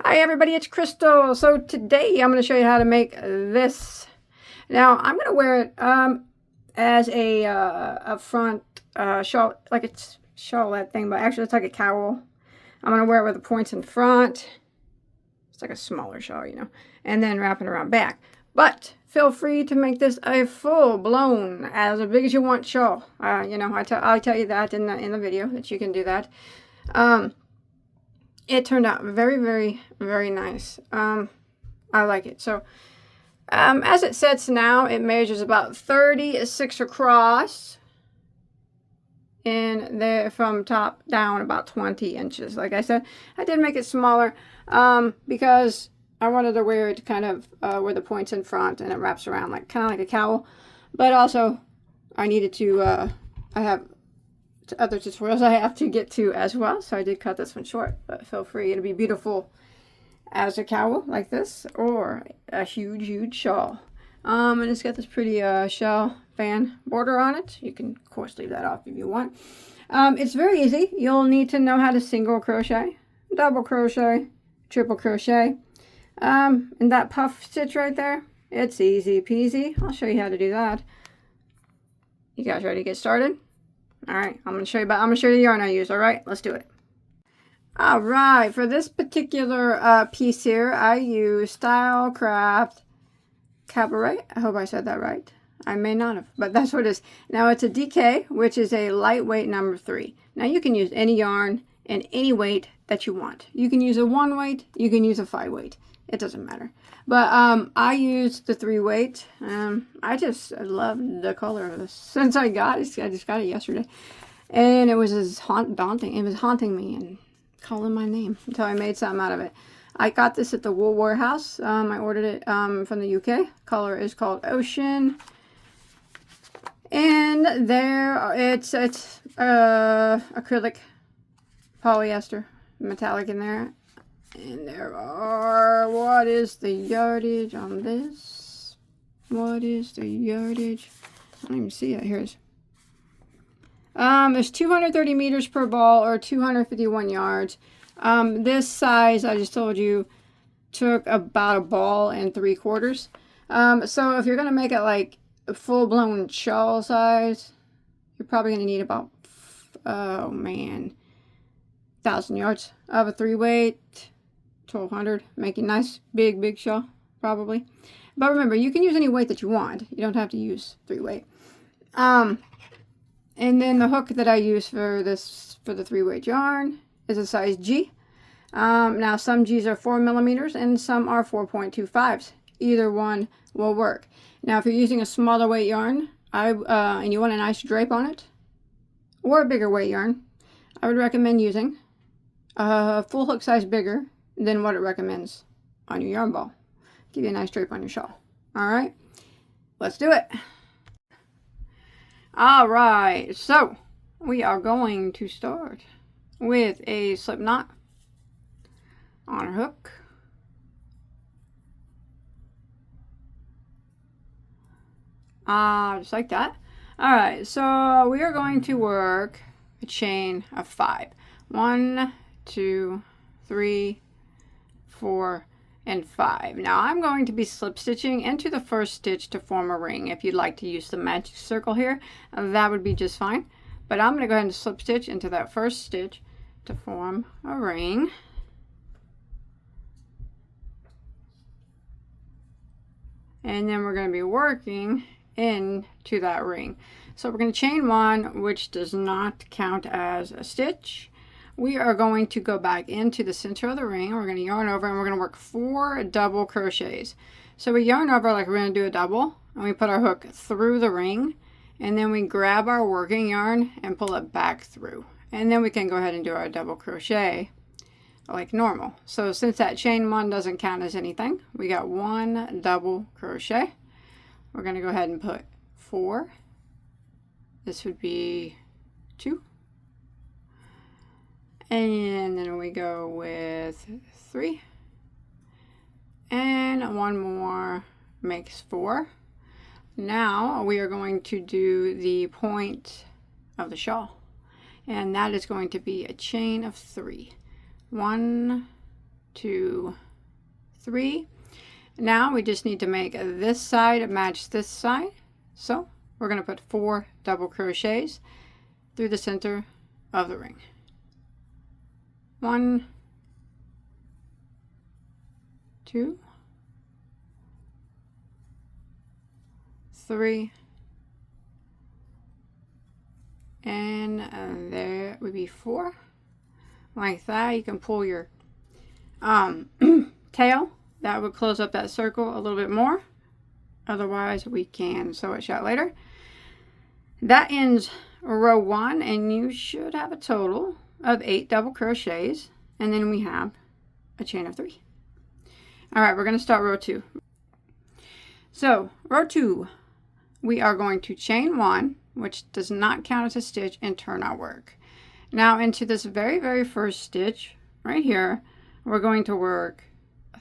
Hi everybody, it's Crystal. So today I'm going to show you how to make this. Now I'm going to wear it as a front shawl, like it's shawl that thing, but actually it's like a cowl. I'm going to wear it with the points in front. It's like a smaller shawl, you know, and then wrap it around back. But feel free to make this a full-blown, as big as you want shawl. You know, I'll tell you that in the video that you can do that. It turned out very, very, very nice. I like it. So, as it sits now, it measures about 36 across. And there from top down about 20 inches. Like I said, I did make it smaller because I wanted to wear it kind of where the point's in front and it wraps around like kind of like a cowl. But also, I needed to, I have other tutorials I have to get to as well, so I did cut this one short, but feel free. It'll be beautiful as a cowl like this or a huge shawl. And it's got this pretty shell fan border on it. You can of course leave that off if you want. It's very easy. You'll need to know how to single crochet, double crochet, triple crochet. And that puff stitch right there, it's easy peasy. I'll show you how to do that. You guys ready to get started? All right, I'm going to show you the yarn I use. All right, let's do it. All right, for this particular piece here, I use Stylecraft Cabaret. I hope I said that right. I may not have, but that's what it is. Now it's a DK, which is a lightweight number 3. Now you can use any yarn and any weight that you want. You can use a 1 weight, you can use a 5 weight. It doesn't matter. But I used the 3 weight. I just love the color of this since I got it. I just got it yesterday. And it was as daunting. It was haunting me and calling my name until I made something out of it. I got this at the Wool Warehouse. I ordered it from the UK. Color is called Ocean. And there it's acrylic, polyester, metallic in there. And there are, what is the yardage on this? What is the yardage? I don't even see it. Here it is. There's 230 meters per ball or 251 yards. This size, I just told you, took about a ball and 3/4. So if you're going to make it like a full-blown shawl size, you're probably going to need about, oh man, 1,000 yards of a 3 weight. 1,200, making nice big shawl probably. But remember, you can use any weight that you want. You don't have to use 3 weight. And then the hook that I use for the 3 weight yarn is a size G. Now some G's are 4 millimeters and some are 4.25s. Either one will work. Now if you're using a smaller weight yarn, and you want a nice drape on it, or a bigger weight yarn, I would recommend using a full hook size bigger than what it recommends on your yarn ball. Give you a nice drape on your shawl. All right, let's do it. All right, so we are going to start with a slip knot on our hook. Just like that. All right, so we are going to work a chain of 5. 1, 2, 3, 4, and 5. Now I'm going to be slip stitching into the first stitch to form a ring. If you'd like to use the magic circle here, that would be just fine. But I'm going to go ahead and slip stitch into that first stitch to form a ring. And then we're going to be working into that ring. So we're going to chain 1, which does not count as a stitch. We are going to go back into the center of the ring. We're going to yarn over and we're going to work 4 double crochets. So we yarn over like we're going to do a double, and we put our hook through the ring, and then we grab our working yarn and pull it back through. And then we can go ahead and do our double crochet like normal. So since that chain 1 doesn't count as anything, we got 1 double crochet. We're going to go ahead and put 4. This would be 2. And then we go with 3. And 1 more makes 4. Now we are going to do the point of the shawl. And that is going to be a chain of 3. 1, 2, 3. Now we just need to make this side match this side. So we're going to put 4 double crochets through the center of the ring. 1, 2, 3, and there would be 4. Like that. You can pull your tail. That would close up that circle a little bit more. Otherwise, we can sew it shut later. That ends row 1, and you should have a total of 8 double crochets, and then we have a chain of 3. All right, we're going to start row 2. So row 2, we are going to chain 1, which does not count as a stitch, and turn our work. Now into this very first stitch right here, we're going to work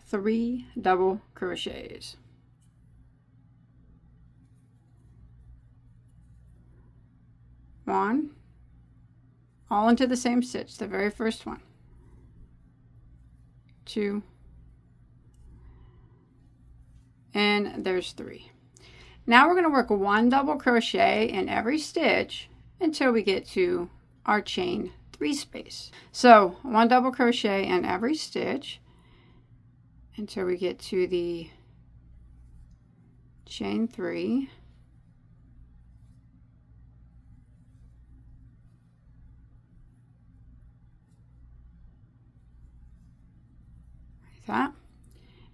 3 double crochets. 1, all into the same stitch, the very first one. 2, and there's 3. Now we're going to work 1 double crochet in every stitch until we get to our chain 3 space. So 1 double crochet in every stitch until we get to the chain 3. Like that.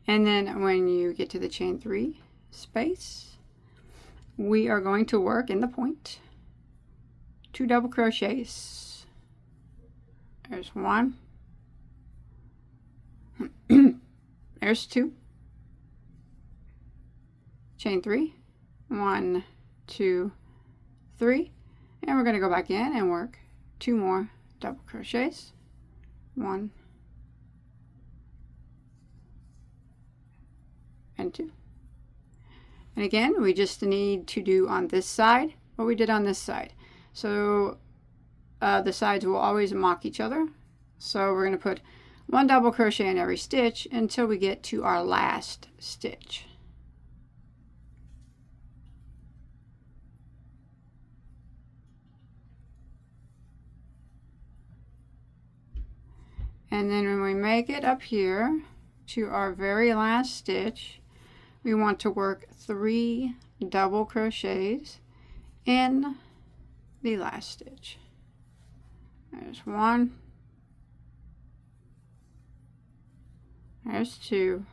And then when you get to the chain 3 space, we are going to work in the point 2 double crochets. There's 1. There's 2. Chain 3. 1, 2, 3. And we're going to go back in and work 2 more double crochets. 1 and 2. And again, we just need to do on this side what we did on this side. So the sides will always mock each other. So we're going to put 1 double crochet in every stitch until we get to our last stitch. And then when we make it up here to our very last stitch, we want to work 3 double crochets in the last stitch. There's 1. There's 2.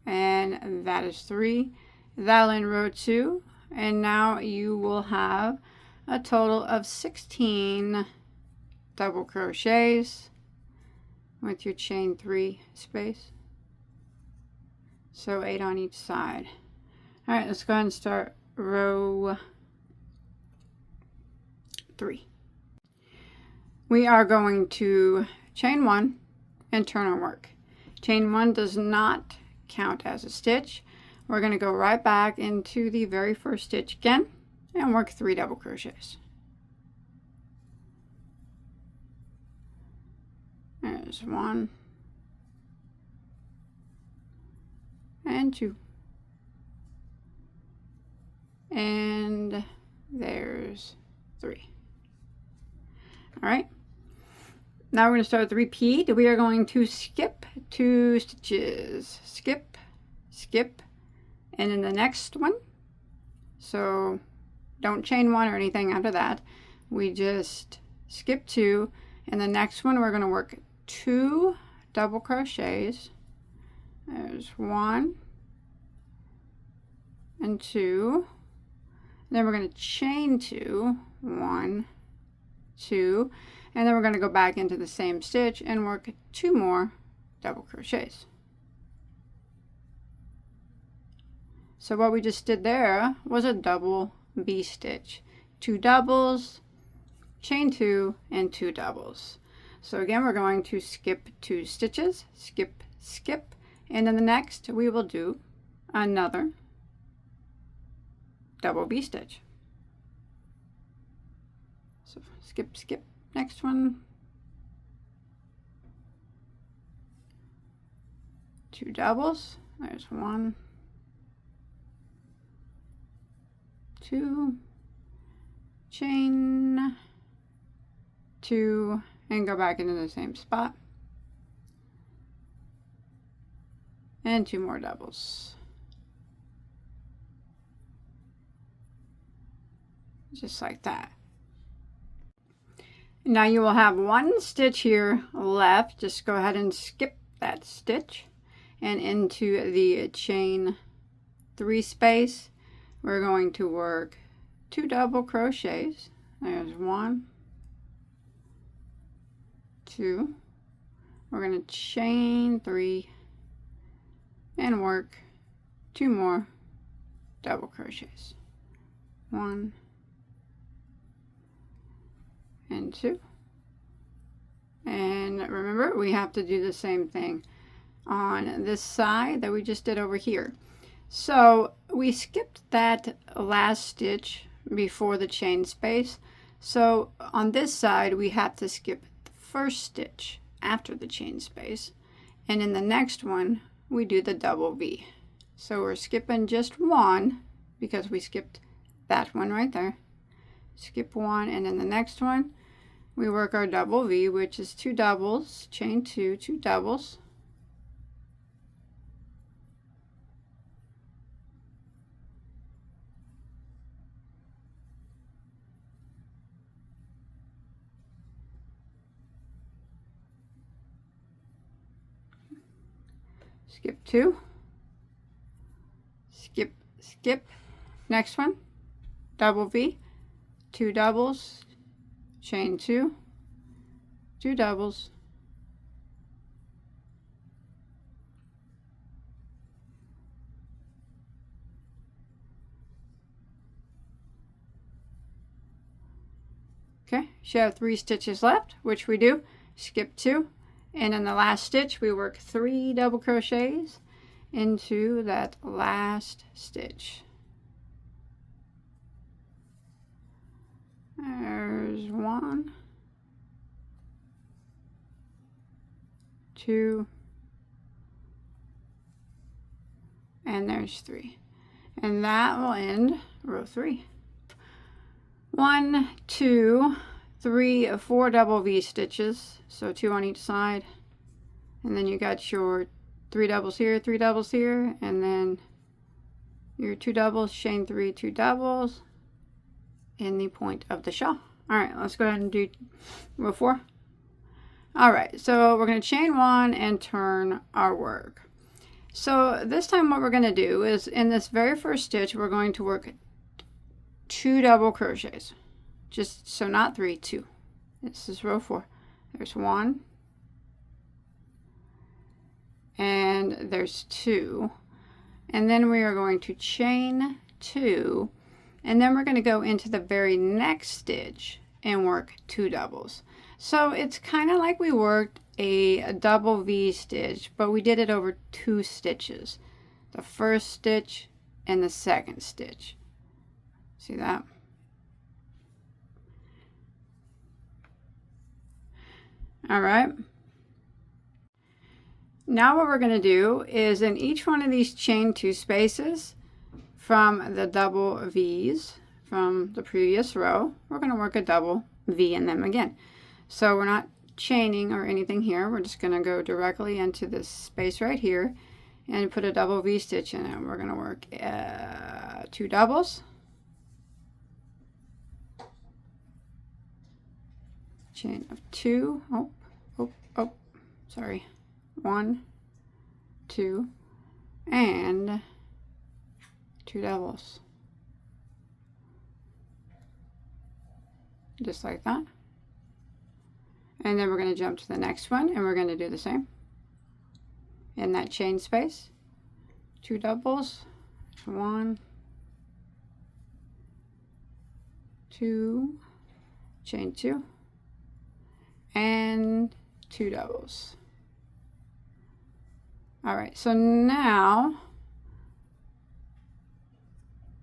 And that is 3. That'll end row 2. And now you will have a total of 16 double crochets with your chain 3 space. So 8 on each side. All right, let's go ahead and start row 3. We are going to chain 1 and turn our work. Chain 1 does not count as a stitch. We're going to go right back into the very first stitch again and work 3 double crochets. There's 1 and 2, and there's 3. All right, now we're going to start the repeat. We are going to skip 2 stitches, skip, skip, and in the next one, so don't chain 1 or anything after that, we just skip 2, and the next one we're going to work 2 double crochets. There's 1 and 2. Then we're going to chain 2, 1, 2, and then we're going to go back into the same stitch and work 2 more double crochets. So what we just did there was a double B stitch. 2 doubles, chain 2, and 2 doubles. So again, we're going to skip 2 stitches, skip, skip, and then the next we will do another double B stitch. So skip, skip, next one, 2 doubles. There's 1, 2, chain 2, and go back into the same spot, and 2 more doubles, just like that. Now you will have 1 stitch here left. Just go ahead and skip that stitch, and into the chain 3 space we're going to work 2 double crochets. There's 1, 2, we're going to chain 3 and work 2 more double crochets, 1 and 2. And remember, we have to do the same thing on this side that we just did over here. So we skipped that last stitch before the chain space, so on this side we have to skip the first stitch after the chain space, and in the next one we do the double V. So we're skipping just 1 because we skipped that one right there. Skip 1, and in the next one we work our double V, which is 2 doubles, chain 2, 2 doubles, skip 2, skip, skip, next one, double V, 2 doubles, chain 2, 2 doubles, okay, so you have 3 stitches left, which we do, skip 2, and in the last stitch we work 3 double crochets into that last stitch. There's 1, 2, and there's 3, and that will end row 3. 1, 2, 3, 4 double V stitches, so 2 on each side, and then you got your 3 doubles here, 3 doubles here, and then your 2 doubles, chain 3, 2 doubles in the point of the shawl. All right, let's go ahead and do row 4. All right, so we're going to chain 1 and turn our work. So this time what we're going to do is in this very first stitch we're going to work 2 double crochets, just so not 3, 2. This is row 4. There's 1 and there's 2, and then we are going to chain 2, and then we're going to go into the very next stitch and work 2 doubles. So it's kind of like we worked a double V stitch, but we did it over 2 stitches, the first stitch and the second stitch. See that? All right. Now what we're going to do is in each one of these chain 2 spaces from the double V's from the previous row, we're going to work a double V in them again. So we're not chaining or anything here. We're just going to go directly into this space right here and put a double V stitch in it. We're going to work 2 doubles, chain of 2, sorry, 1, 2, and 2 doubles, just like that. And then we're going to jump to the next one and we're going to do the same in that chain space. 2 doubles, 1, 2, chain 2, and 2 doubles. All right, so now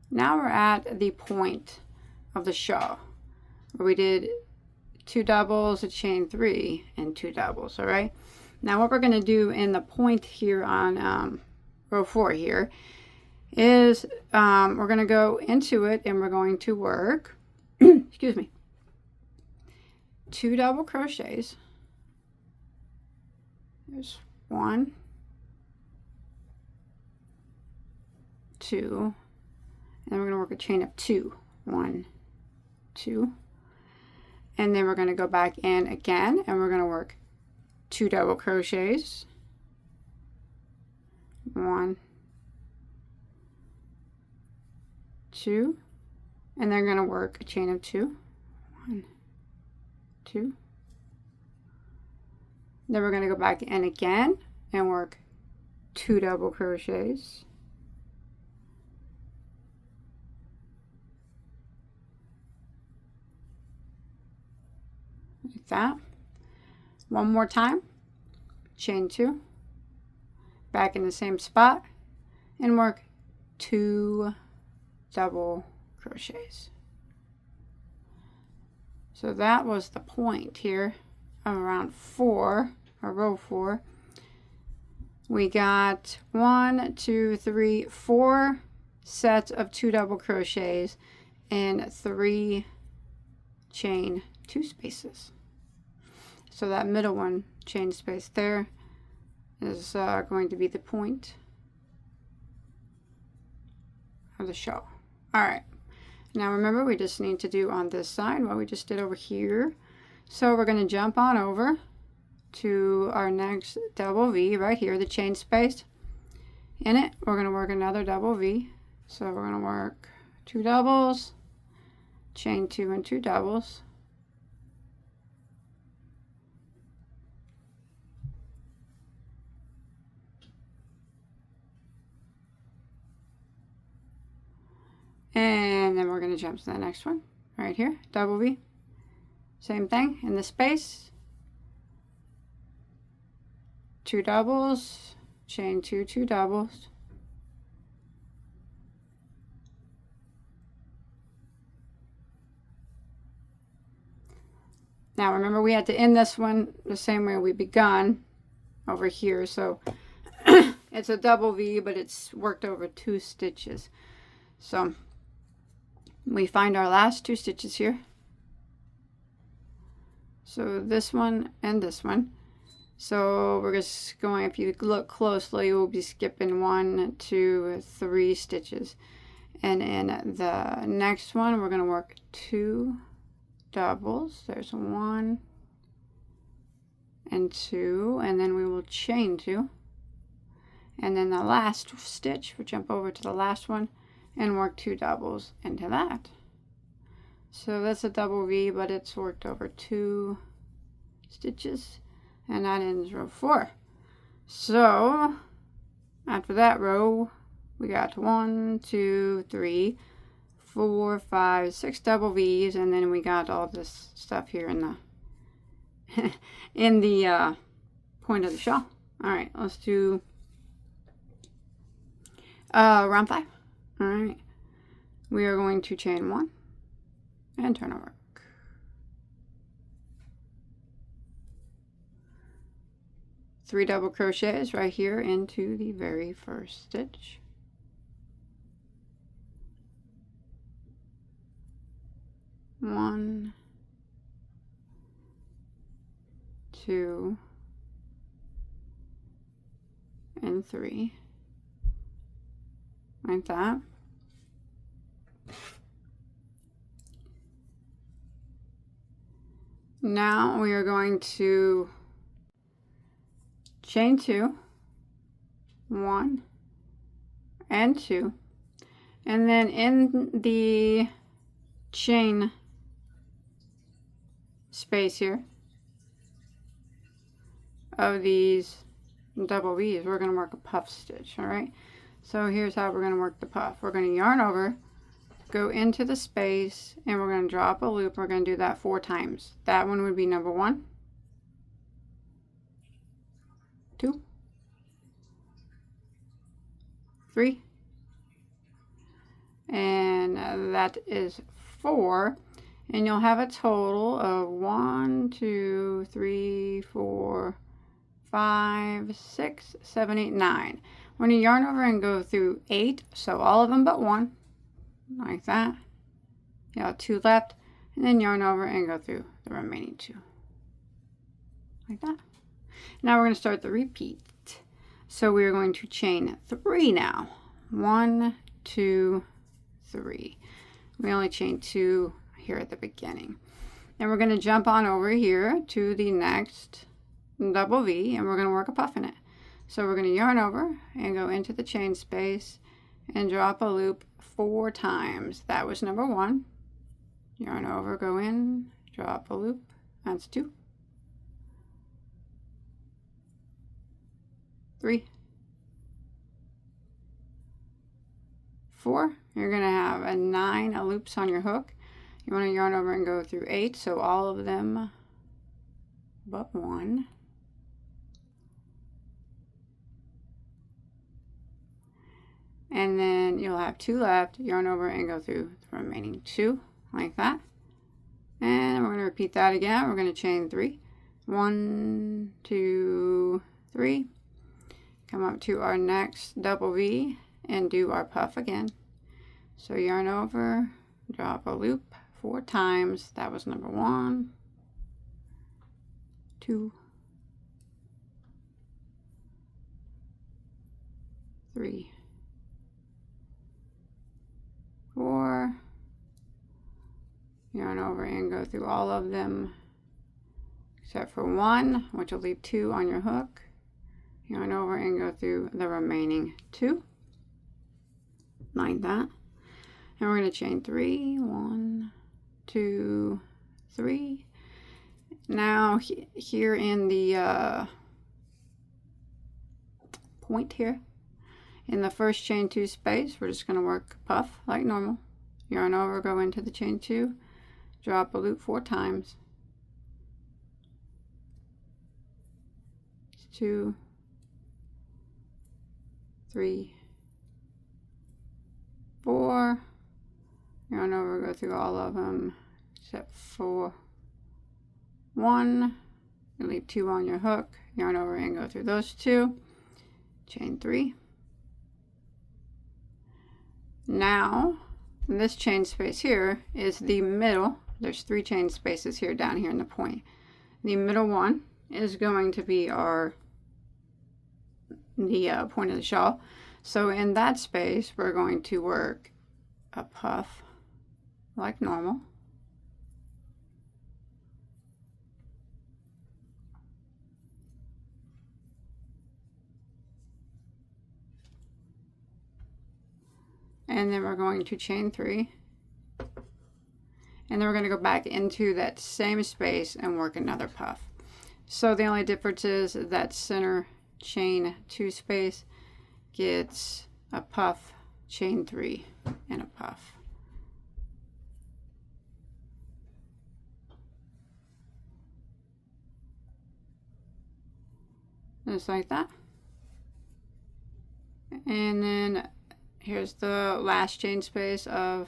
we're at the point of the shawl where we did 2 doubles, a chain 3, and 2 doubles. All right, Now what we're going to do in the point here on row 4 here is we're going to go into it and we're going to work excuse me, 2 double crochets. There's 1, 2, and then we're going to work a chain of 2. 1, 2, and then we're going to go back in again and we're going to work 2 double crochets. 1, 2, and they're going to work a chain of 2. 1, 2. Then we're going to go back in again and work 2 double crochets. Like that. One more time. Chain 2. Back in the same spot and work 2 double crochets. So that was the point here of around 4, or row 4. We got 1, 2, 3, 4 sets of 2 double crochets and 3 chain 2 spaces. So that middle one, chain space there, is going to be the point of the shawl. All right. Now remember, we just need to do on this side what we just did over here. So we're going to jump on over to our next double V right here, the chain space. In it, we're going to work another double V. So we're going to work 2 doubles, chain 2 and 2 doubles. And then we're going to jump to the next one right here, double V. Same thing in the space. 2 doubles, chain 2, 2 doubles. Now remember, we had to end this one the same way we begun over here. So it's a double V, but it's worked over 2 stitches. So we find our last 2 stitches here. So this one and this one. So we're just going, if you look closely, we'll be skipping 1, 2, 3 stitches. And in the next one, we're going to work 2 doubles. There's 1 and 2, and then we will chain 2. And then the last stitch, we'll jump over to the last one and work 2 doubles into that. So that's a double V, but it's worked over 2 stitches, and that ends row 4. So after that row, we got 1, 2, 3, 4, 5, 6 double V's, and then we got all this stuff here in the in the point of the shawl. All right, let's do round 5. All right, we are going to chain 1 and turn over. 3 double crochets right here into the very first stitch. One, 2, and 3, like that. Now we are going to chain 2, 1 and 2, and then in the chain space here of these double V's, we're going to work a puff stitch. All right, so here's how we're going to work the puff. We're going to yarn over, go into the space, and we're going to drop a loop. We're going to do that 4 times. That one would be number 1, 2, 3, and that is 4, and you'll have a total of 1, 2, 3, 4, 5, 6, 7, 8, 9. We're going to yarn over and go through 8, so all of them but one, like that. You have 2 left, and then yarn over and go through the remaining 2, like that. Now we're going to start the repeat. So we're going to chain 3 now. 1, 2, 3. We only chain 2 here at the beginning. And we're going to jump on over here to the next double V, and we're going to work a puff in it. So we're going to yarn over and go into the chain space and drop a loop 4 times. That was number 1. Yarn over, go in, drop a loop. That's 2. 3. 4. You're going to have a 9 loops on your hook. You want to yarn over and go through 8, so all of them but 1. And then you'll have 2 left. Yarn over and go through the remaining 2, like that. And we're going to repeat that again. We're going to chain 3. 1, 2, 3. Come up to our next double V and do our puff again. So yarn over, drop a loop 4 times. That was number 1, 2, 3, 4. Yarn over and go through all of them except for 1, which will leave 2 on your hook. Yarn over and go through the remaining 2, like that. And we're going to chain 3. 1, 2, 3. Now here in the point here, in the first chain 2 space, we're just going to work puff like normal. Yarn over, go into the chain 2, drop a loop 4 times. 2, 3, 4. Yarn over, go through all of them except for 1. You leave 2 on your hook. Yarn over and go through those 2. Chain 3. Now, this chain space here is the middle. There's 3 chain spaces here down here in the point. The middle one is going to be the point of the shawl. So in that space, we're going to work a puff like normal. And then we're going to chain 3. And then we're going to go back into that same space and work another puff. So the only difference is that center chain 2 space gets a puff, chain 3, and a puff. Just like that. And then here's the last chain space of,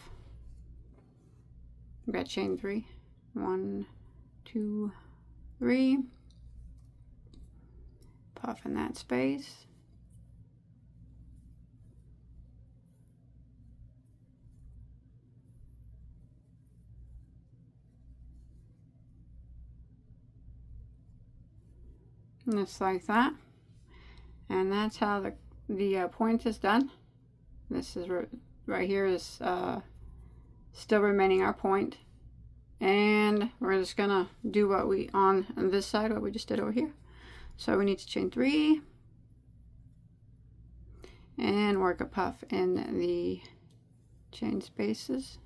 we've got chain 3. 1, 2, 3. Puff in that space. Just like that. And that's how the point is done. This is right here is still remaining our point. And we're just gonna do what we on this side, what we just did over here. So we need to chain 3 and work a puff in the chain spaces.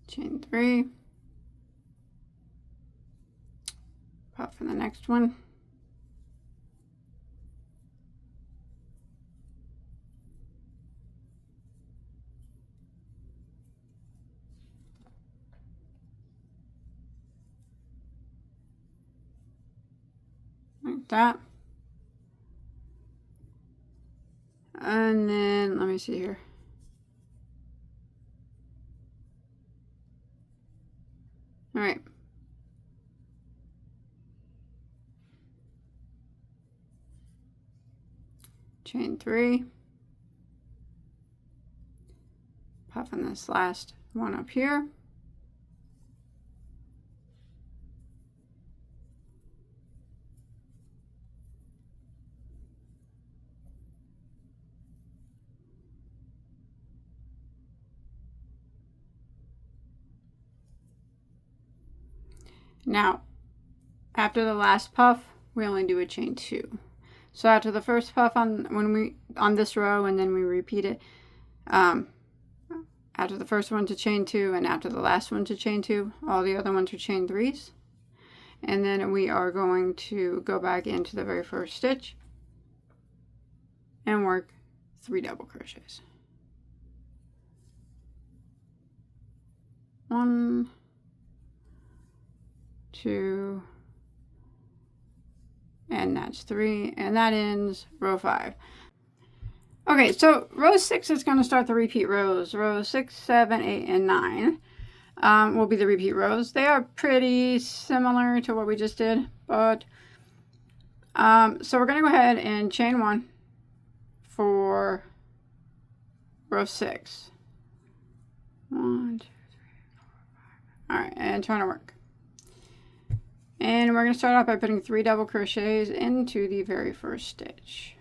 Chain 3, puff in the next one. Like that. And then let me see here. All right. Chain 3. Puff in this last one up here. Now, after the last puff, we only do a chain 2. So after the first puff on this row, and then we repeat it. After the first one to chain 2, and after the last one to chain 2, all the other ones are chain 3s. And then we are going to go back into the very first stitch and work 3 double crochets. 1, 2, and that's 3, and that ends row 5. Okay, so row 6 is going to start the repeat rows. Rows 6, 7, 8, and 9 will be the repeat rows. They are pretty similar to what we just did, but so we're going to go ahead and chain 1 for row 6. 1, 2, 3, 4, 5. All right, and turn to work. And we're going to start off by putting 3 double crochets into the very first stitch.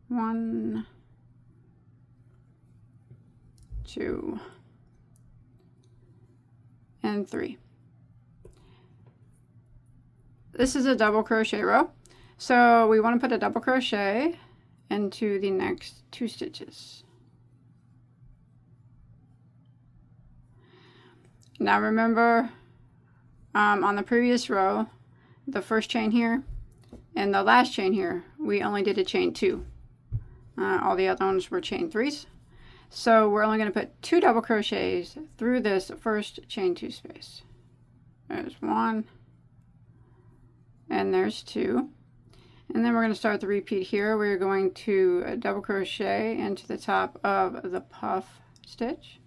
1, 2, and 3. This is a double crochet row, so we want to put a double crochet into the next 2 stitches. Now remember, on the previous row, the first chain here and the last chain here, we only did a chain 2. All the other ones were chain 3s. So we're only going to put 2 double crochets through this first chain 2 space. There's 1, and there's 2. And then we're going to start the repeat here. We're going to double crochet into the top of the puff stitch.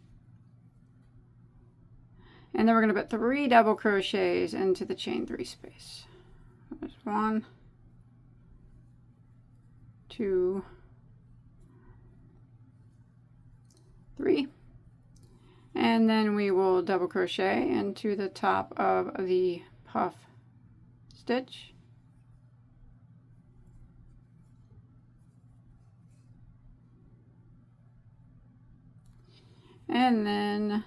And then we're going to put 3 double crochets into the chain 3 space. There's 1, 2, 3, and then we will double crochet into the top of the puff stitch, and then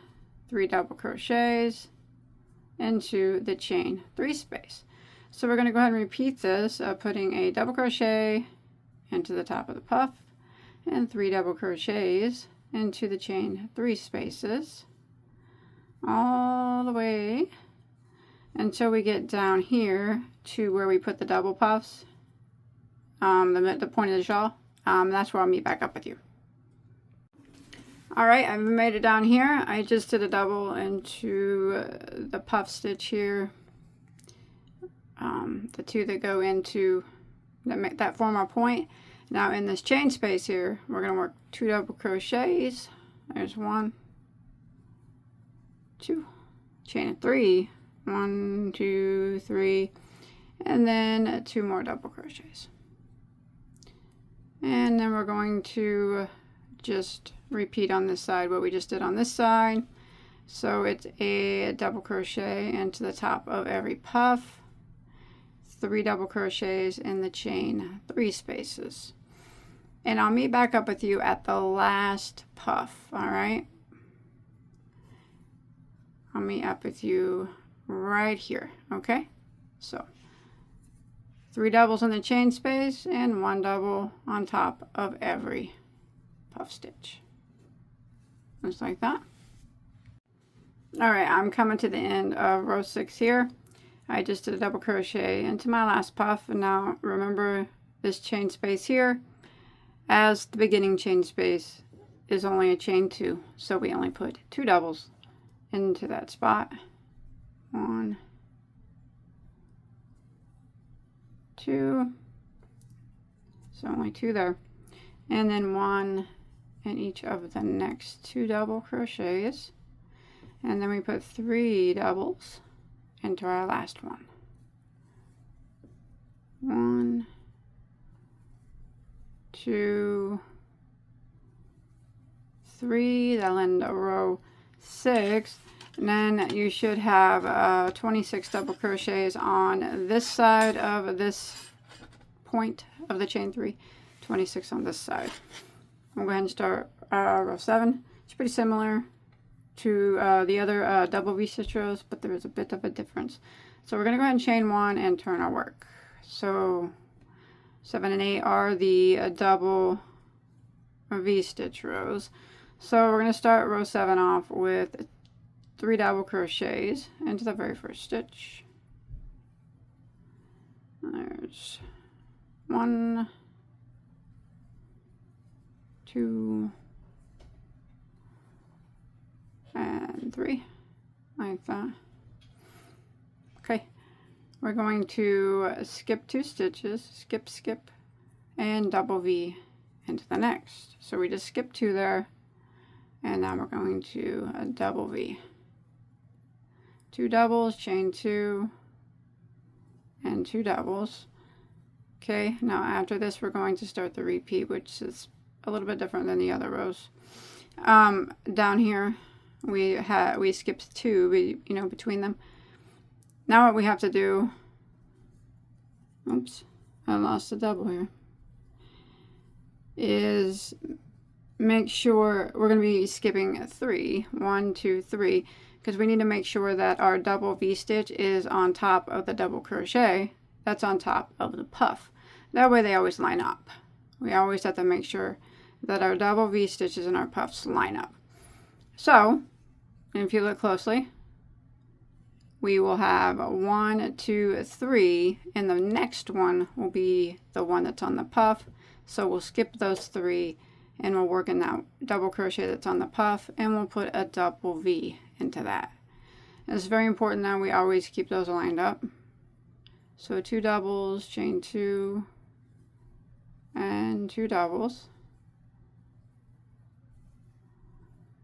3 double crochets into the chain 3 space. So we're going to go ahead and repeat this, putting a double crochet into the top of the puff and 3 double crochets into the chain 3 spaces all the way until we get down here to where we put the double puffs, the point of the shawl. That's where I'll meet back up with you. Alright, I've made it down here. I just did a double into the puff stitch here, the 2 that go into that form our point. Now in this chain space here, we're going to work 2 double crochets. There's 1, 2, chain 3, 1, 2, 3, and then 2 more double crochets. And then we're going to just repeat on this side what we just did on this side. So it's a double crochet into the top of every puff, 3 double crochets in the chain 3 spaces. And I'll meet back up with you at the last puff, all right? I'll meet up with you right here, okay? So 3 doubles in the chain space and 1 double on top of every puff stitch. Just like that. All right, I'm coming to the end of row 6 here. I just did a double crochet into my last puff, and now remember this chain space here, as the beginning chain space is only a chain 2, so we only put 2 doubles into that spot. 1, 2, so only 2 there. and then 1 in each of the next 2 double crochets, and then we put 3 doubles into our last one. 1, 2, 3. That'll end row 6. And then you should have 26 double crochets on this side of this point of the chain 3, 26 on this side. We'll go ahead and start row 7. It's pretty similar to the other double V-stitch rows, but there is a bit of a difference. So we're going to go ahead and chain 1 and turn our work. So 7 and 8 are the double V-stitch rows. So we're going to start row 7 off with 3 double crochets into the very first stitch. There's 1, 2, and 3, like that. Okay, we're going to skip 2 stitches, skip, skip, and double V into the next. So we just skipped 2 there, and now we're going to double V. 2 doubles, chain 2, and 2 doubles. Okay, now after this we're going to start the repeat, which is a little bit different than the other rows. Down here we skipped 2, between them. Now what we have to do, oops, I lost a double here, is make sure we're going to be skipping 3, 1, 2, 3, because we need to make sure that our double V-stitch is on top of the double crochet that's on top of the puff. That way they always line up. We always have to make sure that our double V-stitches and our puffs line up. So, if you look closely, we will have 1, 2, 3, and the next one will be the one that's on the puff. So we'll skip those 3 and we'll work in that double crochet that's on the puff, and we'll put a double V into that. And it's very important that we always keep those lined up. So 2 doubles, chain 2, and 2 doubles.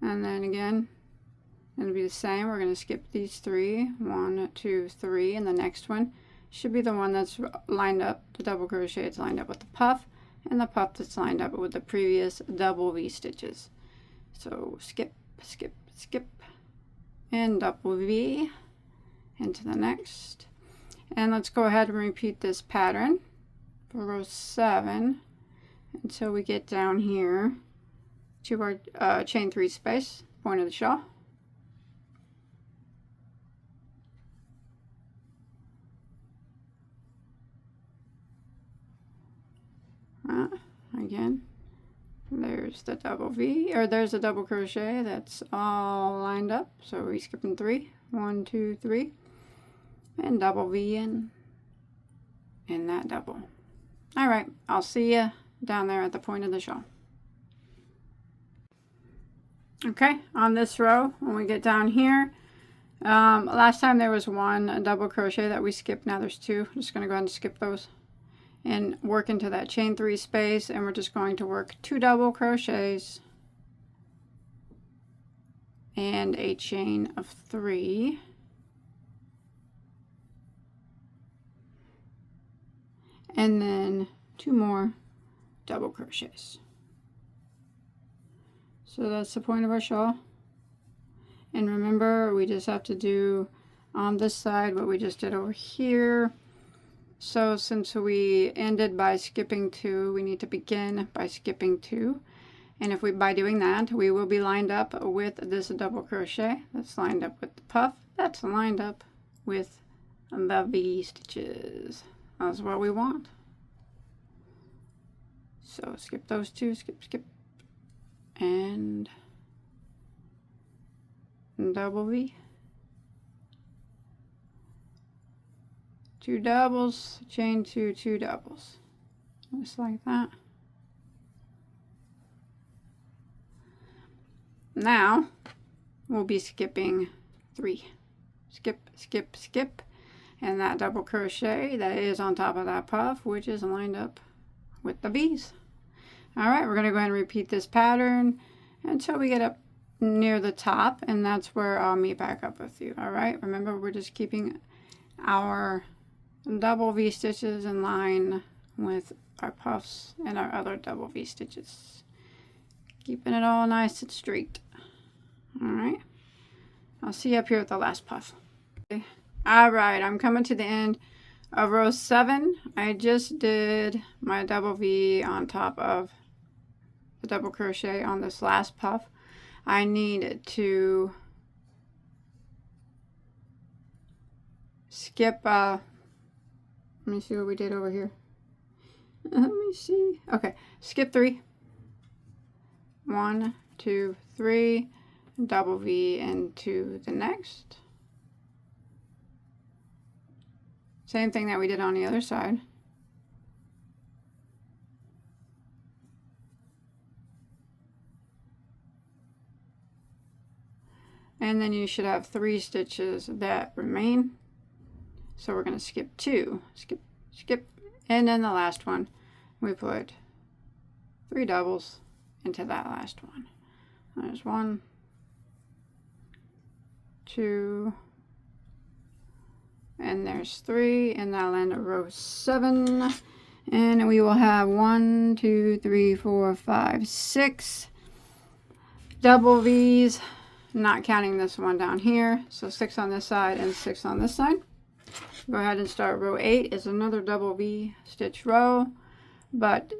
And then again, it'll be the same. We're going to skip these 3, 1, 2, 3, and the next one should be the one that's lined up, the double crochet it's lined up with the puff, and the puff that's lined up with the previous double V stitches. So skip, skip, skip, and double V into the next. And let's go ahead and repeat this pattern for row 7 until we get down here to our chain 3 space, point of the shawl. Again, there's the double V, or there's a double crochet that's all lined up. So we're skipping 3, 1, 2, 3, and double V in that double. All right, I'll see you down there at the point of the shawl. Okay, on this row, when we get down here, last time there was 1 double crochet that we skipped. Now there's 2. I'm just going to go ahead and skip those and work into that chain 3 space, and we're just going to work 2 double crochets and a chain of 3, and then 2 more double crochets. So that's the point of our shawl. And remember, we just have to do on this side what we just did over here. So since we ended by skipping 2, we need to begin by skipping 2. And if we, by doing that, we will be lined up with this double crochet that's lined up with the puff that's lined up with the V stitches. That's what we want. So skip those 2, skip, skip, and double V. 2 doubles, chain 2, 2 doubles, just like that. Now we'll be skipping 3, skip, skip, skip, and that double crochet that is on top of that puff, which is lined up with the V's. All right, we're going to go ahead and repeat this pattern until we get up near the top, and that's where I'll meet back up with you. All right, remember, we're just keeping our double V stitches in line with our puffs and our other double V stitches, keeping it all nice and straight. All right, I'll see you up here at the last puff. Okay. All right, I'm coming to the end of row 7. I just did my double V on top of the double crochet on this last puff. I need to skip, let me see what we did over here. Let me see. Okay, skip 3. 1, 2, 3, double V into the next. Same thing that we did on the other side. And then you should have 3 stitches that remain. So we're going to skip 2, skip, and then the last one, we put 3 doubles into that last one. There's 1, 2, and there's 3, and that'll end at row 7. And we will have 1, 2, 3, 4, 5, 6 double V's, not counting this one down here. So 6 on this side and 6 on this side. Go ahead and start row 8. Is another double V stitch row, but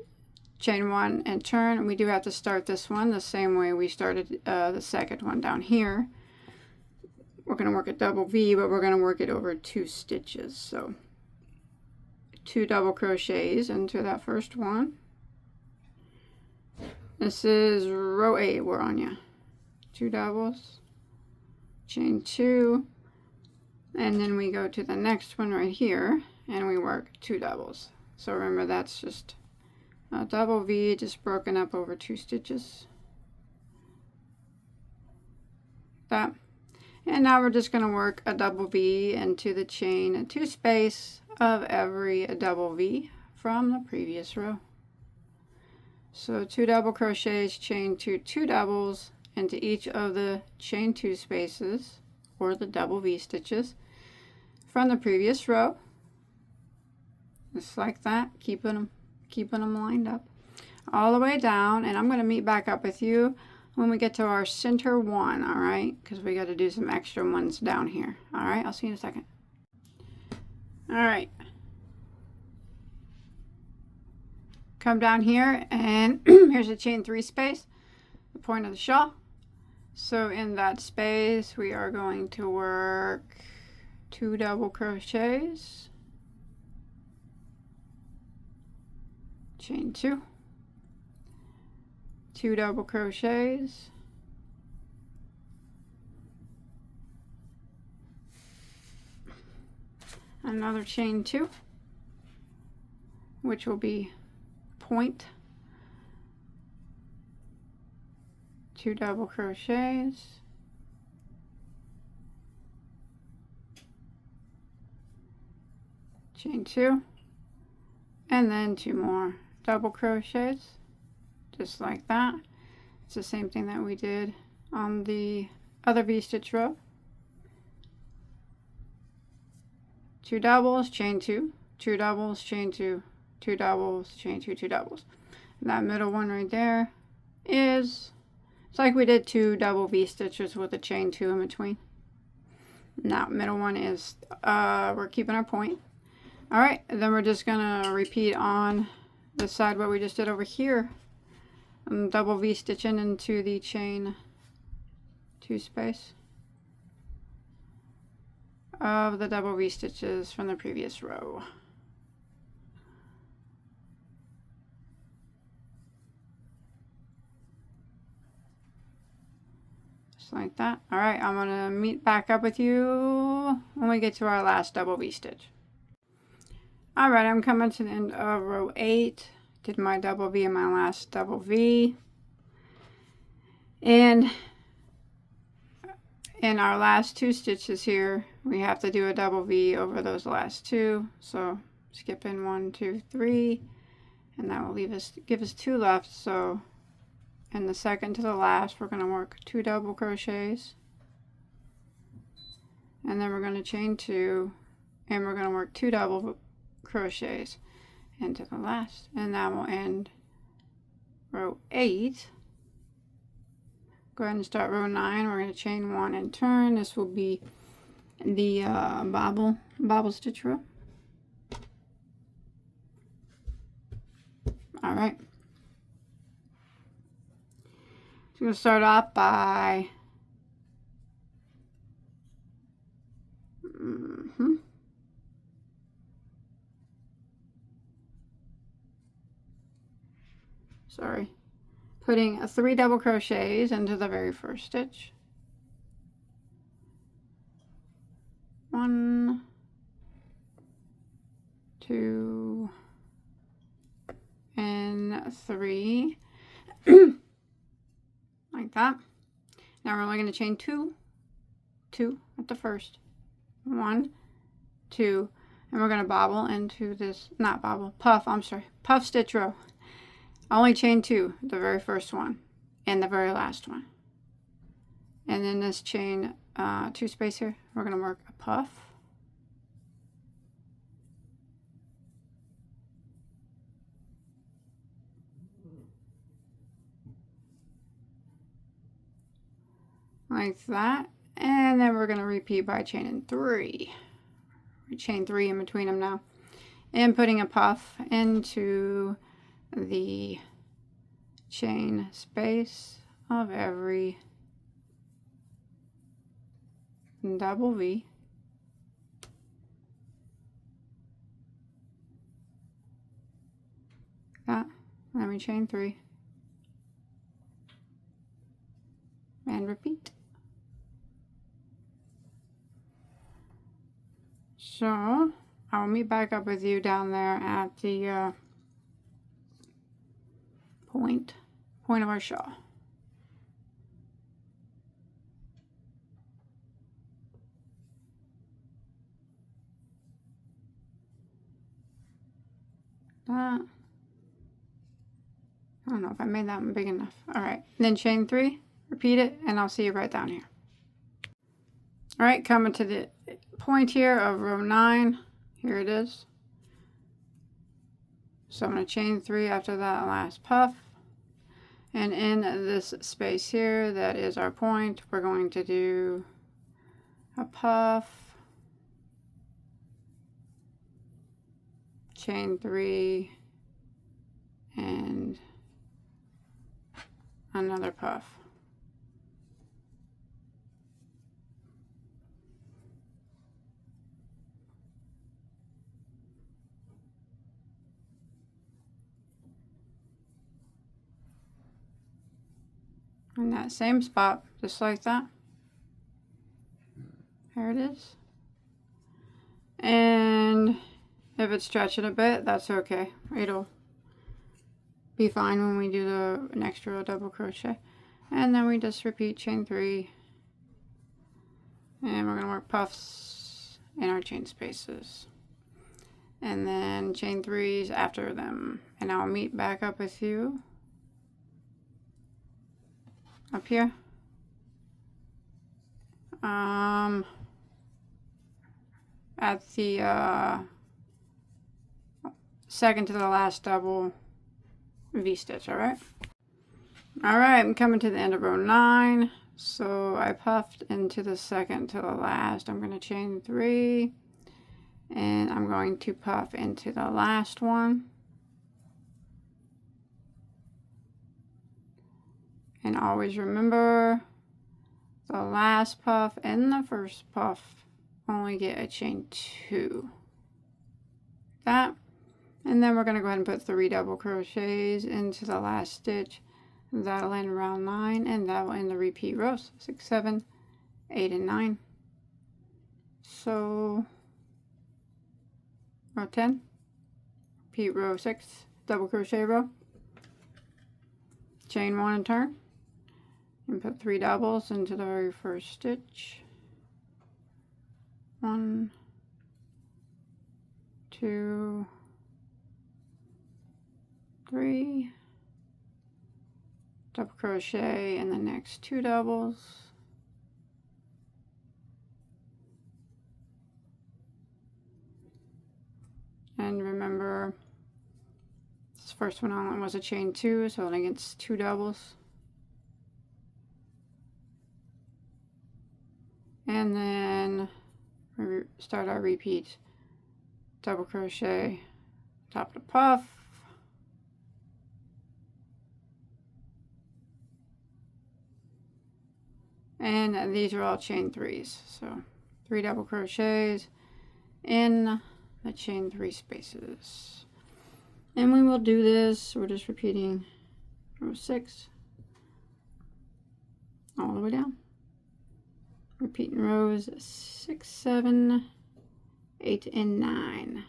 chain 1 and turn. We do have to start this one the same way we started the second one down here. We're going to work a double V, but we're going to work it over 2 stitches. So 2 double crochets into that first one. This is row 8. We're on ya. 2 doubles, chain 2, and then we go to the next one right here and we work 2 doubles. So remember, that's just a double V just broken up over 2 stitches. That. And now we're just going to work a double V into the chain 2 space of every double V from the previous row. So 2 double crochets, chain 2, 2 doubles into each of the chain 2 spaces, or the double V stitches, from the previous row. Just like that, keeping them lined up all the way down. And I'm going to meet back up with you when we get to our center one, all right? Because we got to do some extra ones down here. All right, I'll see you in a second. All right. Come down here, and here's a chain 3 space, the point of the shawl. So in that space, we are going to work 2 double crochets, chain 2, 2 double crochets, another chain 2, which will be point, 2 double crochets, chain 2, and then 2 more double crochets, just like that. It's the same thing that we did on the other V-stitch row. 2 doubles, chain 2, 2 doubles, chain 2, 2 doubles, chain 2, 2 doubles. And that middle one right there is, it's like we did 2 double V-stitches with a chain 2 in between. And that middle one is, we're keeping our point. All right, and then we're just gonna repeat on this side what we just did over here. Double V-stitching into the chain 2 space of the double V-stitches from the previous row. Just like that. All right, I'm gonna meet back up with you when we get to our last double V-stitch. All right, I'm coming to the end of row 8. Did my double V and my last double V. And in our last 2 stitches here, we have to do a double V over those last 2. So skip in 1, 2, 3, and that will give us 2 left. So in the second to the last, we're going to work 2 double crochets, and then we're going to chain 2, and we're going to work 2 double crochets into the last, and that will end row 8. Go ahead and start row 9. We're going to chain 1 and turn. This will be the bobble stitch row. All right. So I'm going to start off by putting 3 double crochets into the very first stitch. 1, 2, and 3. Like that. Now we're only going to chain 2 at the first. 1, 2, and we're going to bobble into this, not bobble, puff stitch row. Only chain 2, the very first one and the very last one. And then this chain 2 space here, we're going to work a puff. Like that. And then we're going to repeat by chaining 3. We chain 3 in between them now. And putting a puff into the chain space of every double V. That. Then we chain 3. And repeat. So I'll meet back up with you down there at the point of our shawl. That. I don't know if I made that one big enough. All right, then chain 3, repeat it, and I'll see you right down here. All right, coming to the point here of row 9. Here it is. So I'm going to chain 3 after that last puff. And in this space here, that is our point, we're going to do a puff, chain 3, and another puff. In that same spot, just like that. There it is. And if it's stretching a bit, that's okay. It'll be fine when we do the next row of double crochet. And then we just repeat chain 3. And we're going to work puffs in our chain spaces. And then chain 3s after them. And I'll meet back up with you up here. At the second to the last double V-stitch, alright? Alright, I'm coming to the end of row 9. So I puffed into the second to the last. I'm going to chain 3. And I'm going to puff into the last one. And always remember, the last puff and the first puff only get a chain 2. That. And then we're going to go ahead and put 3 double crochets into the last stitch. That'll end round 9, and that will end the repeat rows. 6, 7, 8, and 9. So row 10, repeat row 6, double crochet row, chain 1 and turn, and put 3 doubles into the very first stitch. 1, 2, 3 double crochet in the next 2 doubles, and remember this first one only was a chain 2, so only gets 2 doubles, and then start our repeat double crochet top of the puff, and these are all chain 3s, so 3 double crochets in the chain 3 spaces. And we will do this, we're just repeating row 6 all the way down, repeating rows 6, 7, 8, and 9.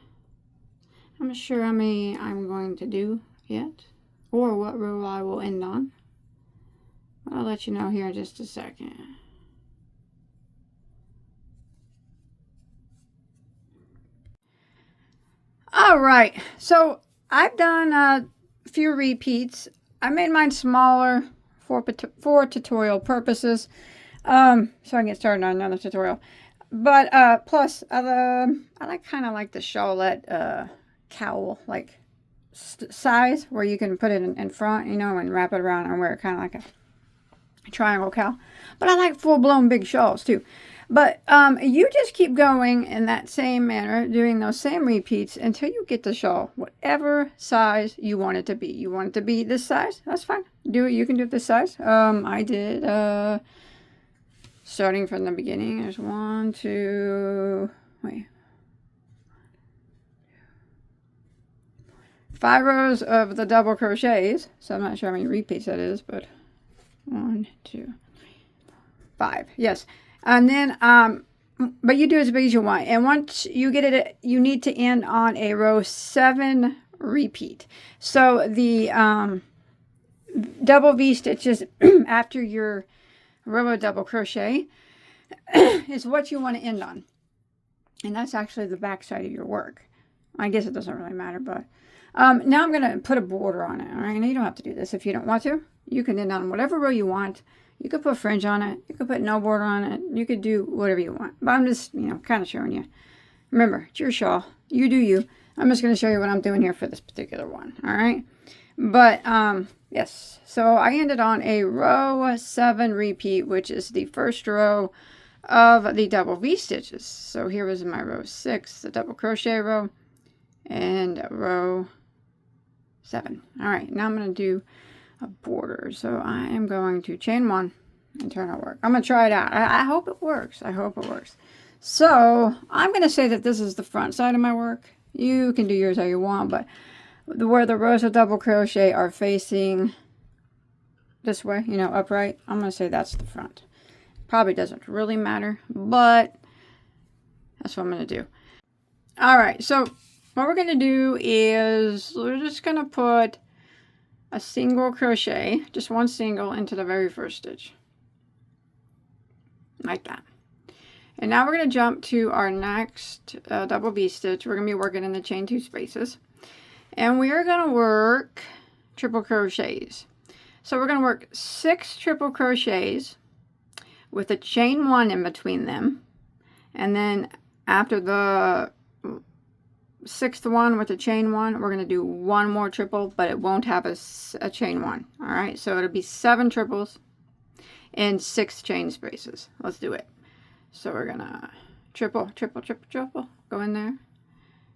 I'm not sure how many I'm going to do yet, or what row I will end on. I'll let you know here in just a second. All right, so I've done a few repeats. I made mine smaller for tutorial purposes, so I can get started on another tutorial. But plus, I kind of like the shawlette cowl like size, where you can put it in front, you know, and wrap it around and wear it kind of like a triangle cowl. But I like full-blown big shawls too. But you just keep going in that same manner, doing those same repeats until you get the shawl, whatever size you want it to be. You want it to be this size? That's fine. Do it. You can do it this size. I did, starting from the beginning, there's 1, 2, wait, 5 rows of the double crochets. So I'm not sure how many repeats that is, but 1, 2, 3, 4, 5. Yes. And then, but you do as big as you want. And once you get it, you need to end on a row 7 repeat. So the double V stitches after your row of double crochet is what you want to end on. And that's actually the back side of your work. I guess it doesn't really matter, but now I'm going to put a border on it. All right, now you don't have to do this if you don't want to. You can end on whatever row you want. You could put fringe on it. You could put no border on it. You could do whatever you want. But I'm just, you know, kind of showing you. Remember, it's your shawl. You do you. I'm just going to show you what I'm doing here for this particular one. All right. But, yes. So I ended on a row 7 repeat, which is the first row of the double V stitches. So here was my row 6, the double crochet row, and row 7. All right. Now I'm going to do a border. So I am going to chain 1 and turn our work. I'm going to try it out. I hope it works. I hope it works. So I'm going to say that this is the front side of my work. You can do yours how you want, but where the rows of double crochet are facing this way, you know, upright, I'm going to say that's the front. Probably doesn't really matter, but that's what I'm going to do. All right. So what we're going to do is we're just going to put a single crochet, just 1 single, into the very first stitch, like that. And now we're going to jump to our next double V stitch. We're going to be working in the chain 2 spaces, and we are going to work triple crochets. So we're going to work 6 triple crochets with a chain 1 in between them, and then after the 6th one with a chain 1, we're going to do 1 more triple, but it won't have a chain 1. All right, so it'll be 7 triples in 6 chain spaces. Let's do it. So we're going to triple, triple, triple, triple, go in there.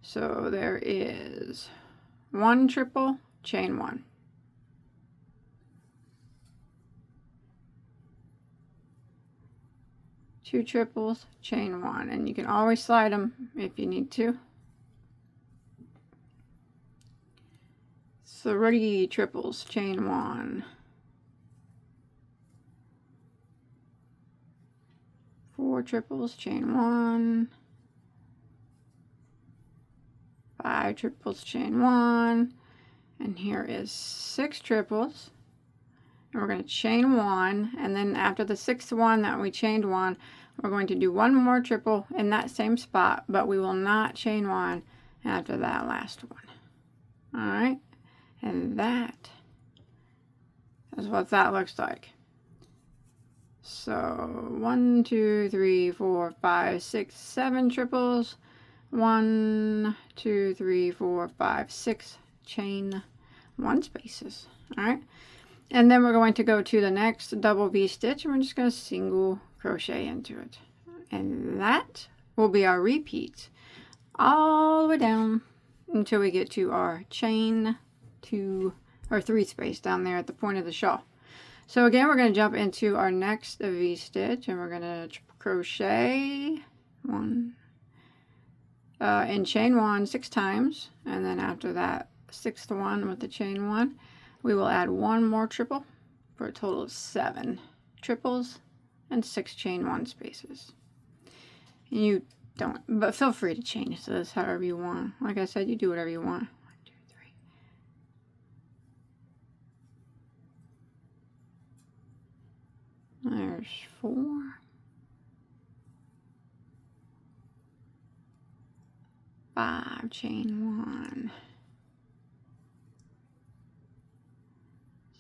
So there is 1 triple, chain 1. Two triples, chain 1, and you can always slide them if you need to. 3 triples, chain 1. 4 triples, chain 1. 5 triples, chain 1. And here is 6 triples. And we're going to chain 1. And then after the 6th one that we chained 1, we're going to do 1 more triple in that same spot, but we will not chain 1 after that last one. All right. And that is what that looks like. So 1, 2, 3, 4, 5, 6, 7 triples. 1, 2, 3, 4, 5, 6 chain 1 spaces. All right, and then we're going to go to the next double V stitch, and we're just going to single crochet into it, and that will be our repeat all the way down until we get to our chain 2 or 3 space down there at the point of the shawl. So again, we're going to jump into our next V stitch, and we're going to crochet 1 and chain 1 6 times, and then after that 6th one with the chain 1, we will add 1 more triple for a total of 7 triples and 6 chain 1 spaces. You don't, but feel free to change this however you want. Like I said, you do whatever you want. 1, 2, 3. There's 4. 5 chain 1.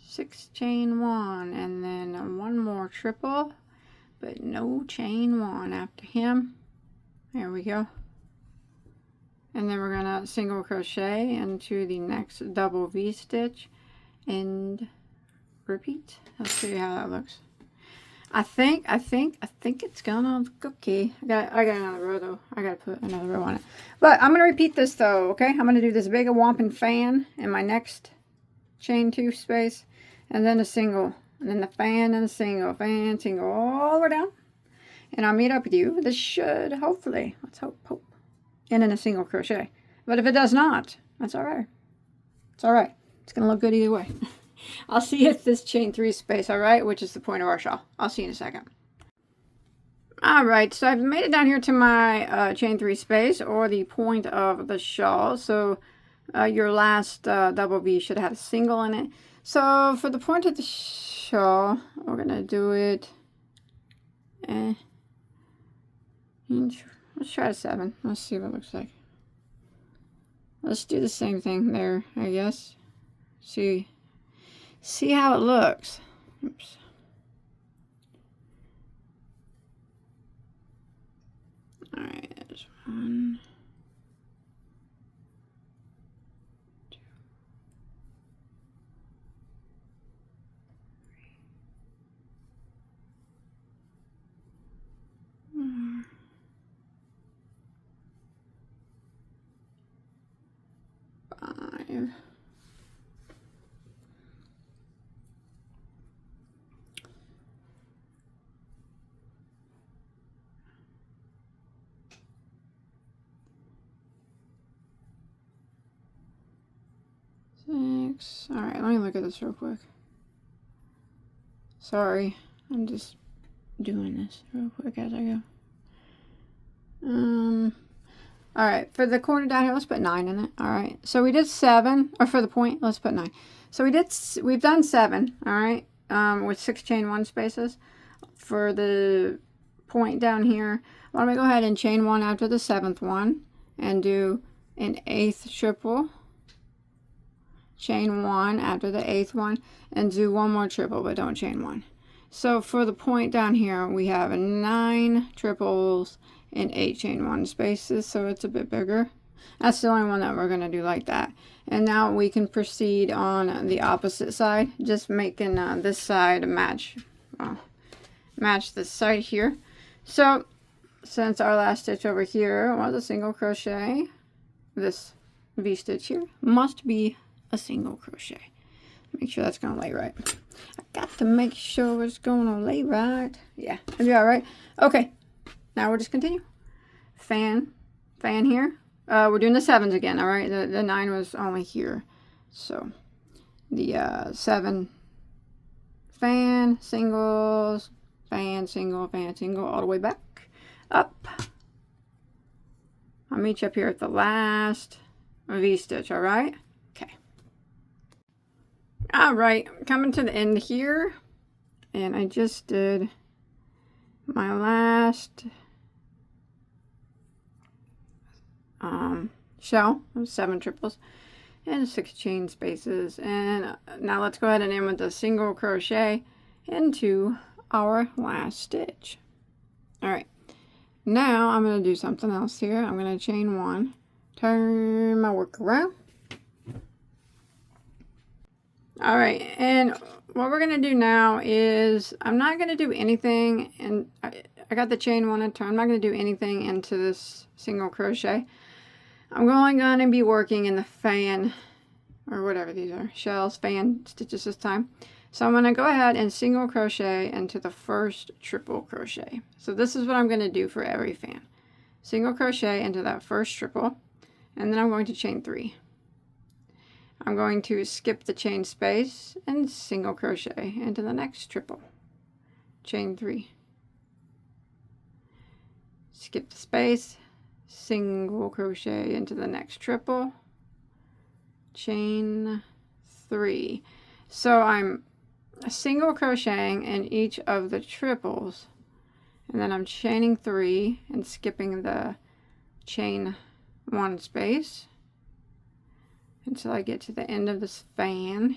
6 chain 1, and then 1 more triple, but no chain 1 after him. There we go. And then we're gonna single crochet into the next double V stitch and repeat. I'll show you how that looks. I think it's gonna look okay. I got another row though. I gotta put another row on it. But I'm gonna repeat this though, okay? I'm gonna do this big whomping fan in my next chain 2 space, and then a single, and then the fan and a single, fan, single, all the way down. And I'll meet up with you. This should hopefully, let's hope, end in a single crochet. But if it does not, that's all right. It's all right. It's gonna look good either way. I'll see you at this chain 3 space, all right, which is the point of our shawl. I'll see you in a second. All right, so I've made it down here to my chain 3 space, or the point of the shawl. So your last double V should have a single in it. So for the point of the shawl, we're gonna do it. Let's try a 7. Let's see what it looks like. Let's do the same thing there, I guess. See how it looks. Oops. All right, there's 1, 2, 3, 4, 5. 6. All right, let me look at this real quick. Sorry, I'm just doing this real quick as I go. All right, for the corner down here, let's put 9 in it. All right, so we did 7, or for the point, let's put 9. So we've done 7, all right, with 6 chain 1 spaces. For the point down here, why don't we go ahead and chain 1 after the 7th one, and do an 8th triple, chain 1 after the 8th one, and do 1 more triple, but don't chain 1. So for the point down here, we have 9 triples and 8 chain 1 spaces, so it's a bit bigger. That's the only one that we're going to do like that. And now we can proceed on the opposite side, just making this side match this side here. So since our last stitch over here was a single crochet, this V stitch here must be a single crochet. Make sure that's going to lay right. I got to make sure it's going to lay right. Yeah, it'll be all right. Okay. Now we'll just continue. Fan here. We're doing the 7s again, all right? The 9 was only here. So the 7 fan, singles, fan, single, all the way back up. I'll meet you up here at the last V stitch, all right? Okay. All right, coming to the end here, and I just did my last shell of 7 triples, and 6 chain spaces. And now let's go ahead and end with a single crochet into our last stitch. All right, now I'm going to do something else here. I'm going to chain 1, turn my work around. All right, and what we're going to do now is I'm not going to do anything, and I got the chain 1 and turn. I'm not going to do anything into this single crochet. I'm only going to be working in the fan, or whatever these are, shells, fan stitches this time. So I'm going to go ahead and single crochet into the first triple crochet. So this is what I'm going to do for every fan. Single crochet into that first triple, and then I'm going to chain 3. I'm going to skip the chain space and single crochet into the next triple. Chain 3. Skip the space, single crochet into the next triple. Chain 3. So I'm single crocheting in each of the triples, and then I'm chaining 3 and skipping the chain 1 space until I get to the end of this fan.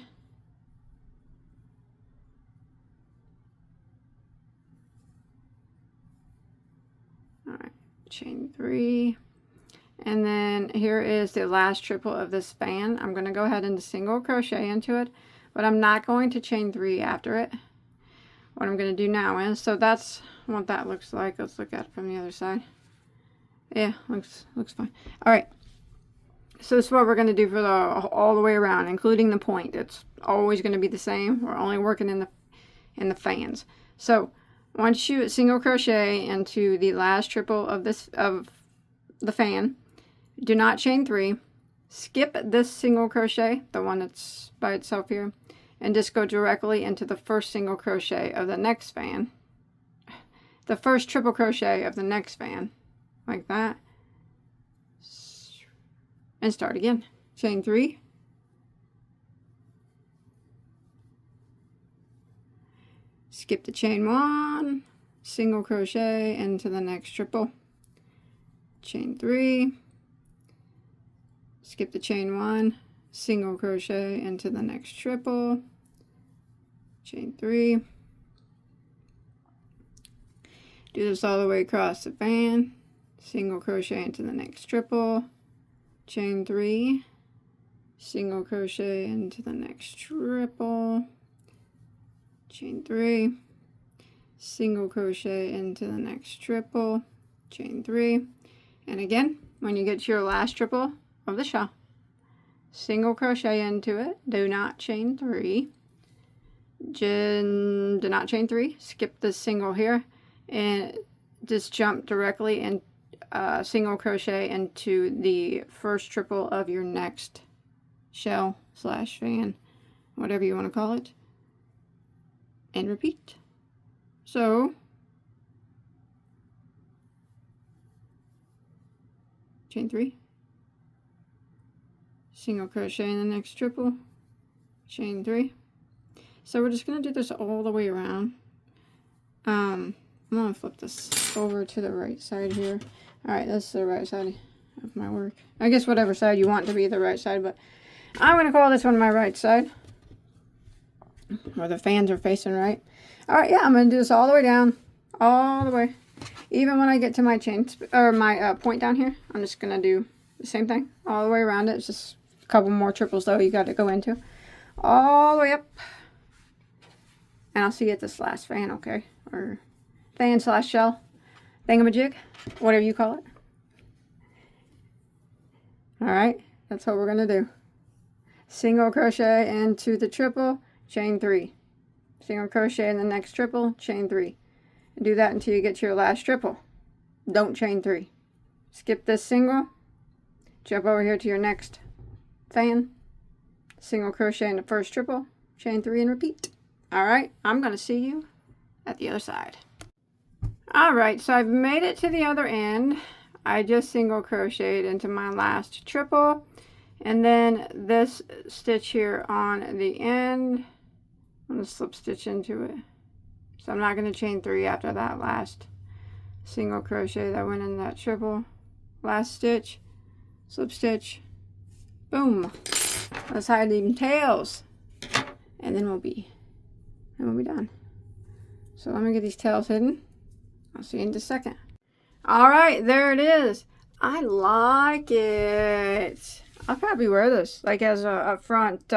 Alright, chain 3. And then here is the last triple of this fan. I'm going to go ahead and single crochet into it, but I'm not going to chain 3 after it. What I'm going to do now is, so that's what that looks like. Let's look at it from the other side. Yeah, looks fine. Alright. So this is what we're going to do for all the way around, including the point. It's always going to be the same. We're only working in the fans. So once you single crochet into the last triple of the fan, do not chain 3. Skip this single crochet, the one that's by itself here, and just go directly into the first single crochet of the next fan. The first triple crochet of the next fan, like that. And start again. Chain 3. Skip the chain 1, single crochet into the next triple. Chain 3. Skip the chain 1, single crochet into the next triple. Chain 3. Do this all the way across the fan. Single crochet into the next triple. Chain 3, single crochet into the next triple, chain 3, single crochet into the next triple, chain 3, and again, when you get to your last triple of the shawl, single crochet into it, do not chain 3, do not chain 3, skip the single here, and just jump directly in. Single crochet into the first triple of your next shell / fan, whatever you want to call it, and repeat. So chain 3, single crochet in the next triple, chain 3. So we're just going to do this all the way around. I'm going to flip this over to the right side here. Alright, that's the right side of my work. I guess whatever side you want to be the right side, but I'm going to call this one my right side, where the fans are facing right. Alright, yeah, I'm going to do this all the way down, all the way. Even when I get to my chain, or my point down here, I'm just going to do the same thing all the way around it. It's just a couple more triples, though, you got to go into. All the way up. And I'll see you at this last fan, okay? Or fan / shell. Thingamajig, whatever you call it. Alright, that's what we're going to do. Single crochet into the triple, chain 3. Single crochet in the next triple, chain 3. And do that until you get to your last triple. Don't chain 3. Skip this single, jump over here to your next fan, single crochet in the first triple, chain 3 and repeat. Alright, I'm going to see you at the other side. Alright, so I've made it to the other end. I just single crocheted into my last triple, and then this stitch here on the end, I'm going to slip stitch into it. So I'm not going to chain 3 after that last single crochet that went in that triple. Last stitch, slip stitch, boom. let's hide them tails. And then we'll be done. So let me get these tails hidden. I'll see you in just a second. All right, there it is. I like it. I'll probably wear this like as a front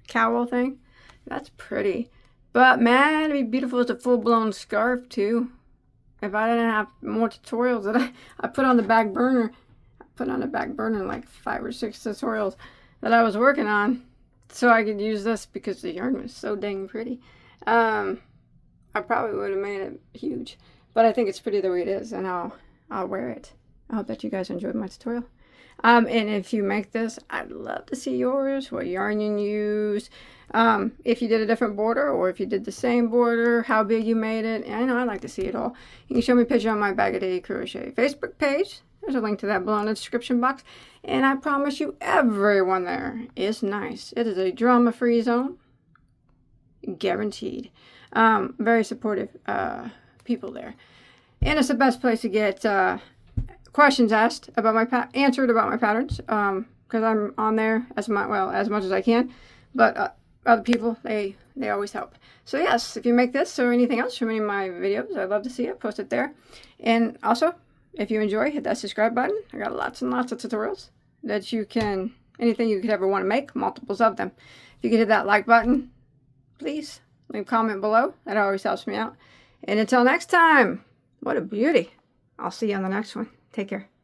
cowl thing. That's pretty. But man, it'd be beautiful as a full-blown scarf too. If I didn't have more tutorials that I put on the back burner. I put on the back burner like 5 or 6 tutorials that I was working on. So I could use this because the yarn was so dang pretty. I probably would have made it huge. But I think it's pretty the way it is. And I'll wear it. I hope that you guys enjoyed my tutorial. And if you make this, I'd love to see yours, what yarn you use, if you did a different border or if you did the same border, how big you made it. And I know I'd like to see it all. You can show me a picture on my Bagoday Crochet Facebook page. There's a link to that below in the description box. And I promise you, everyone there is nice. It is a drama-free zone. Guaranteed. Very supportive people there. And it's the best place to get questions asked about answered about my patterns, because I'm on there as much as I can. But other people, they always help. So yes, if you make this or anything else from any of my videos, I'd love to see it. Post it there. And also, if you enjoy, hit that subscribe button. I got lots and lots of tutorials that you can, anything you could ever want to make, multiples of them. If you could hit that like button, please leave a comment below. That always helps me out. And until next time, what a beauty. I'll see you on the next one. Take care.